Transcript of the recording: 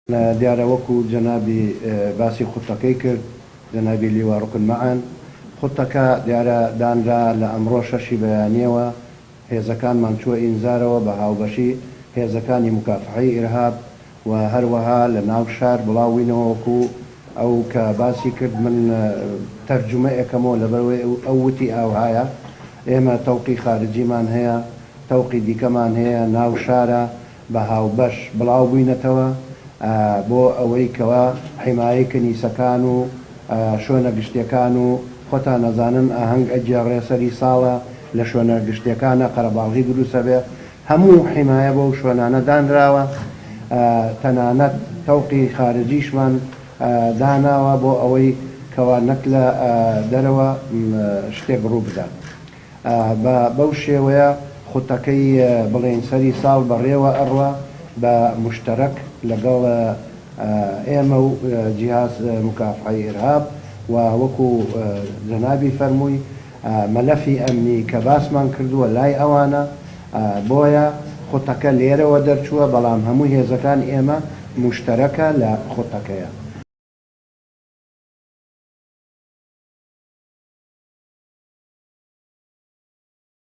دیارە وەکو جەنابی باسی خوتەکەی کرد جەنابی لیواڕوکن مەعان خوتەکە دیارە دانرا لە ئەمڕۆ شەشی بەیانیەوە هێزەکانمان چووە ئینزارەوە بە هاوبەشی هێزەکانی مکافحەی ئیرهاب و هەروەها لە ناو شار بڵاوینەوە وەکو ئەو کە باسی کرد من تەرجمە ئەەکەمەوە لەبەرەوەی ئەو وتی ئاوهایە ئێمە تەوقی خارجیمان هەیە تەوقی دیکەمان هەیە ناو شارە بە هاوبەش بڵاو بووینەتەوە بۆ ئەوەی کەوا حیمایی کنیسەکان و شوێنە گشتیەکان و خۆتان نەزانن ئاهەنگ ئەجێڕێ سەری ساڵە لە شوێنە گشتیەکانە قەرەباڵغی دروسە بێ هەموو حیمایە بۆ شوێنانە دانراوە تەنانەت تەوقی خارجیشمان داناوە بۆ ئەوەی کەوا نەک لە دەرەوە شتێک ڕوو بدات بەو شێوەیە خوتەکەی بڵێن سەری ساڵ بەڕێوە ئەڕوە بە مشتەرەک لەگەڵ ئێمە و جیهاز مکافحەی ئیرهاب و وەکو جەنابی فەرمووی مەلەفی ئەمنی کە باسمان کردووە لای ئەوانە بۆیە خوتەکە لێرەوە دەرچووە بەڵام هەموو هێزەکان ئێمە مشتەرەکە لە خوتەکەیە.